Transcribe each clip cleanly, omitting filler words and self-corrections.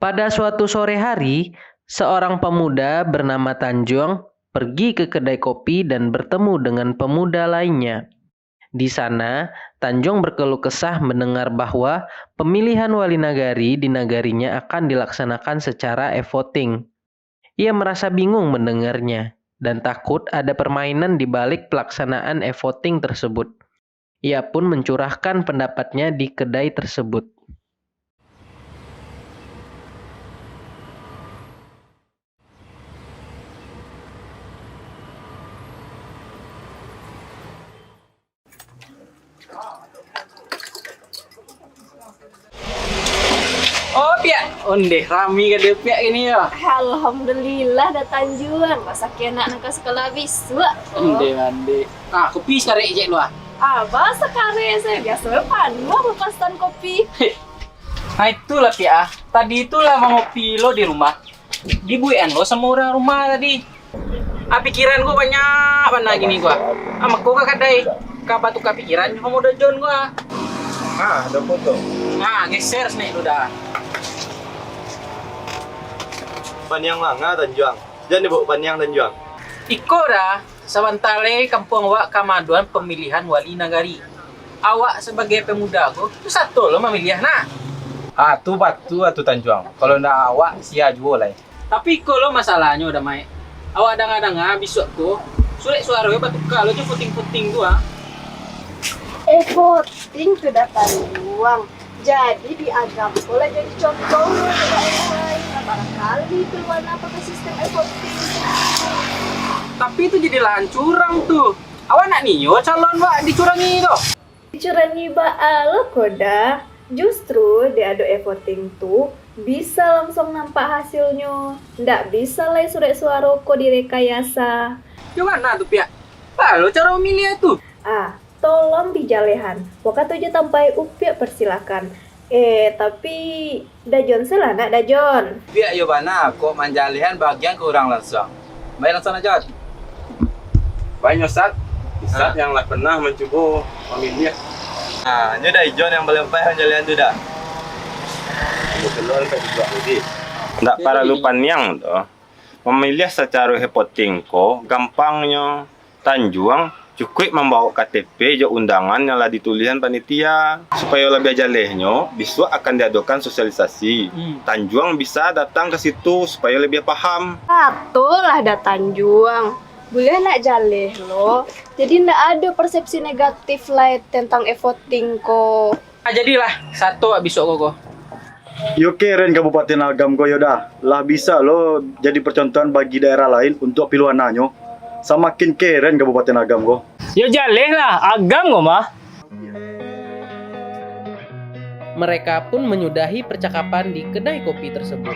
Pada suatu sore hari, seorang pemuda bernama Tanjung pergi ke kedai kopi dan bertemu dengan pemuda lainnya. Di sana, Tanjung berkeluh kesah mendengar bahwa pemilihan wali nagari di nagarinya akan dilaksanakan secara e-voting. Ia merasa bingung mendengarnya dan takut ada permainan di balik pelaksanaan e-voting tersebut. Ia pun mencurahkan pendapatnya di kedai tersebut. Oh, Pia. Onde rami ka Pia ini ya. Alhamdulillah datang juan. Masa kena nak ke sekolah biswa. Onde mande. Ah, kopi sekarang je lu ah. Apa sekarang saya biasa panu pepastan kopi. Nah itulah Pia. Tadi itulah mau ngopi lo di rumah. Dibuian lo sama orang rumah tadi. Ah pikiran gua banyak mana gini gua. Ama gua ka kadai. Ka batu ka pikiran mau udah John gua. Ah, ada foto. Nah, geser nih udah. Panyang manga Tanjuang. Jangan dibawa Panyang Tanjuang. Iko dah, sabantale kampung awak kamaduan pemilihan wali nagari. Awak sebagai pemuda aku, tu satu lo memilih nah. Ah, tu batu atu Tanjuang. Kalau nak awak sia jual lah. Tapi kalau masalahnya udah mai. Awak dengar besok tu, sulit suara batu kalau je puting-puting tu ah. Voting tu datang juang. Jadi dianggap boleh jadi contoh daerah lain. Barangkali keluar apa ke sistem voting. Tapi itu jadi lahan curang tuh. Awak nak niyo calon wak dicurangi tu. Dicurangi baal koda. Justru di ado e-voting tuh bisa langsung nampak hasilnya. Ndak bisa lah surat suara ko direkayasa. Gimana tuh Pia? Lalu cara memilih tu? Tolong dijalehan. Waka tujuh tampai upiak persilakan. Tapi Dajon salah nak Dajon. Pihak Yobana kok manjalihan bagian kurang langsung. Baik langsung aja. Banyak Ustaz. Ustaz yang lah pernah mencoba memilih. Nah, ini dah Ijon yang paling payah manjalihan tu dah. Betul kan juga jadi. Tak para lupan yang tu. Memilih secara voting ko gampangnya Tanjuang cukup membawa KTP je undangan yang lah dituliskan panitia supaya lebih jalehnya besok akan diadakan sosialisasi. Tanjuang bisa datang ke situ supaya lebih paham. Itulah datang juang. Boleh nak jaleh lo. Jadi ndak ada persepsi negatif lah tentang e-voting ko. Jadilah satu besok koko. Yo keren Kabupaten Agam ko yoda. Lah bisa lo jadi percontohan bagi daerah lain untuk pilihanannya. Semakin keren Kabupaten Agam ko. Ya jaleh lah, Agam kok mah. Mereka pun menyudahi percakapan di kedai kopi tersebut.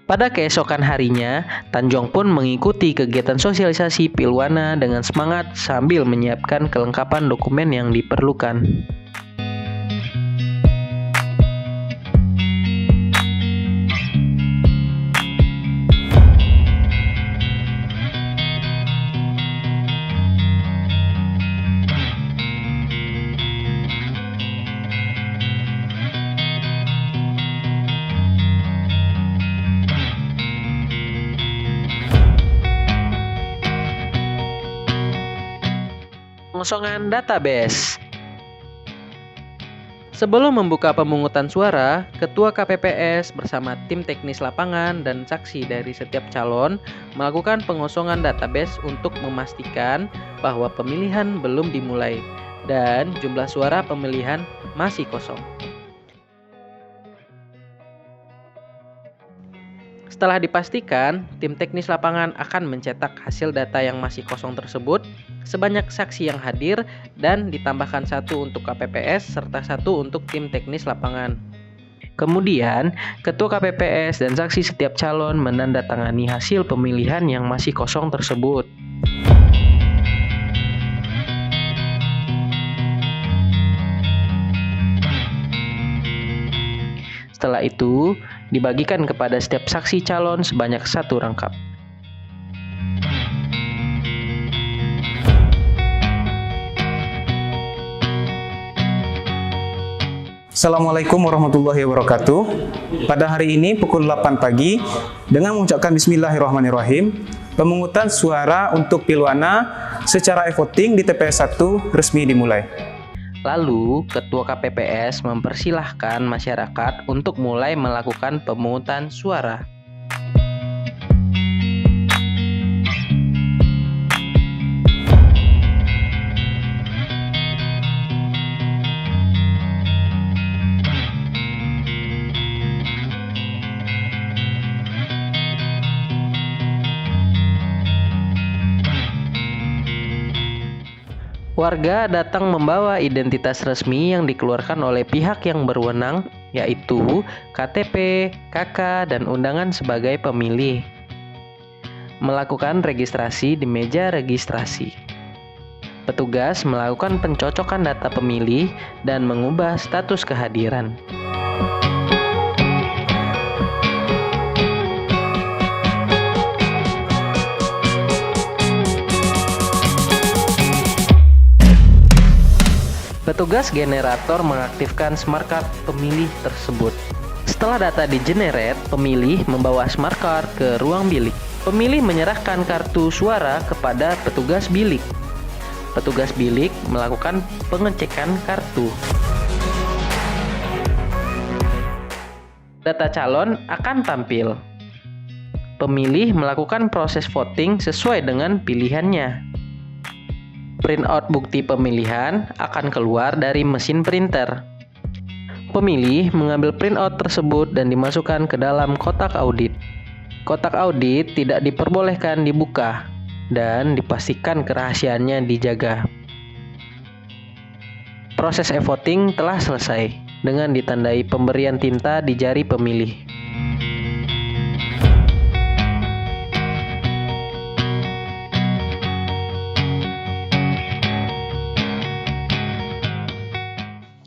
Pada keesokan harinya, Tanjung pun mengikuti kegiatan sosialisasi Pilwana dengan semangat sambil menyiapkan kelengkapan dokumen yang diperlukan. Pengosongan database. Sebelum membuka pemungutan suara, Ketua KPPS bersama tim teknis lapangan dan saksi dari setiap calon melakukan pengosongan database untuk memastikan bahwa pemilihan belum dimulai dan jumlah suara pemilihan masih kosong. Setelah dipastikan, tim teknis lapangan akan mencetak hasil data yang masih kosong tersebut sebanyak saksi yang hadir dan ditambahkan satu untuk KPPS serta satu untuk tim teknis lapangan. Kemudian, Ketua KPPS dan saksi setiap calon menandatangani hasil pemilihan yang masih kosong tersebut. Setelah itu, dibagikan kepada setiap saksi calon sebanyak satu rangkap. Assalamualaikum warahmatullahi wabarakatuh. Pada hari ini pukul 8 pagi, dengan mengucapkan Bismillahirrahmanirrahim, pemungutan suara untuk Pilwana secara e-voting di TPS 1 resmi dimulai. Lalu, Ketua KPPS mempersilahkan masyarakat untuk mulai melakukan pemungutan suara. Warga datang membawa identitas resmi yang dikeluarkan oleh pihak yang berwenang, yaitu KTP, KK, dan undangan sebagai pemilih. Melakukan registrasi di meja registrasi. Petugas melakukan pencocokan data pemilih dan mengubah status kehadiran. Petugas generator mengaktifkan smart card pemilih tersebut. Setelah data di-generate, pemilih membawa smart card ke ruang bilik. Pemilih menyerahkan kartu suara kepada petugas bilik. Petugas bilik melakukan pengecekan kartu. Data calon akan tampil. Pemilih melakukan proses voting sesuai dengan pilihannya. Printout bukti pemilihan akan keluar dari mesin printer. Pemilih mengambil printout tersebut dan dimasukkan ke dalam kotak audit. Kotak audit tidak diperbolehkan dibuka dan dipastikan kerahasiaannya dijaga. Proses e-voting telah selesai dengan ditandai pemberian tinta di jari pemilih.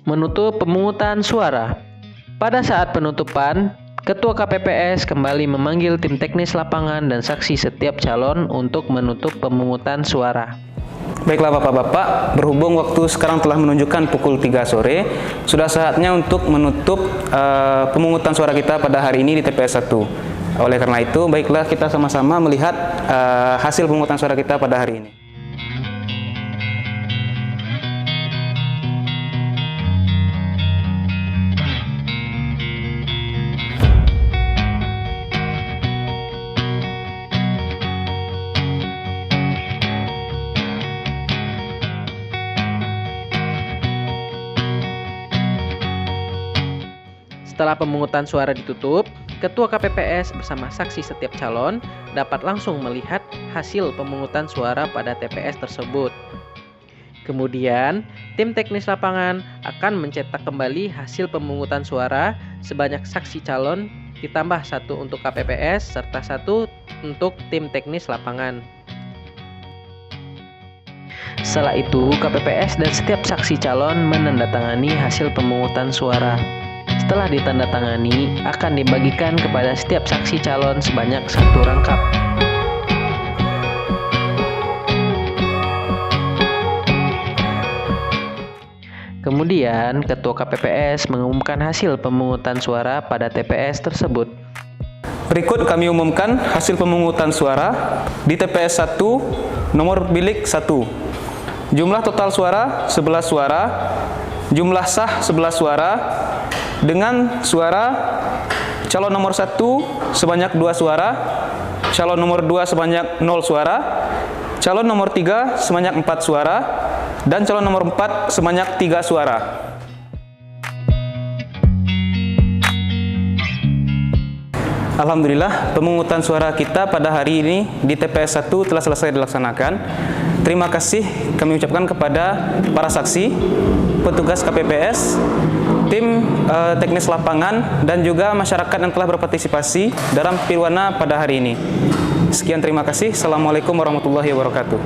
Menutup pemungutan suara. Pada saat penutupan, Ketua KPPS kembali memanggil tim teknis lapangan dan saksi setiap calon untuk menutup pemungutan suara. Baiklah Bapak-Bapak, berhubung waktu sekarang telah menunjukkan pukul 3 sore, sudah saatnya untuk menutup pemungutan suara kita pada hari ini di TPS 1. Oleh karena itu, baiklah kita sama-sama melihat hasil pemungutan suara kita pada hari ini. Setelah pemungutan suara ditutup, Ketua KPPS bersama saksi setiap calon dapat langsung melihat hasil pemungutan suara pada TPS tersebut. Kemudian, tim teknis lapangan akan mencetak kembali hasil pemungutan suara sebanyak saksi calon ditambah 1 untuk KPPS serta 1 untuk tim teknis lapangan. Setelah itu, KPPS dan setiap saksi calon menandatangani hasil pemungutan suara. Setelah ditandatangani, akan dibagikan kepada setiap saksi calon sebanyak 1 rangkap. Kemudian, Ketua KPPS mengumumkan hasil pemungutan suara pada TPS tersebut. Berikut kami umumkan hasil pemungutan suara di TPS 1 nomor bilik 1. Jumlah total suara 11 suara, jumlah sah 11 suara, dengan suara calon nomor 1 sebanyak 2 suara, calon nomor 2 sebanyak 0 suara, calon nomor 3 sebanyak 4 suara, dan calon nomor 4 sebanyak 3 suara. Alhamdulillah, pemungutan suara kita pada hari ini di TPS 1 telah selesai dilaksanakan. Terima kasih kami ucapkan kepada para saksi, petugas KPPS, tim teknis lapangan, dan juga masyarakat yang telah berpartisipasi dalam Pilwana pada hari ini. Sekian, terima kasih. Assalamualaikum warahmatullahi wabarakatuh.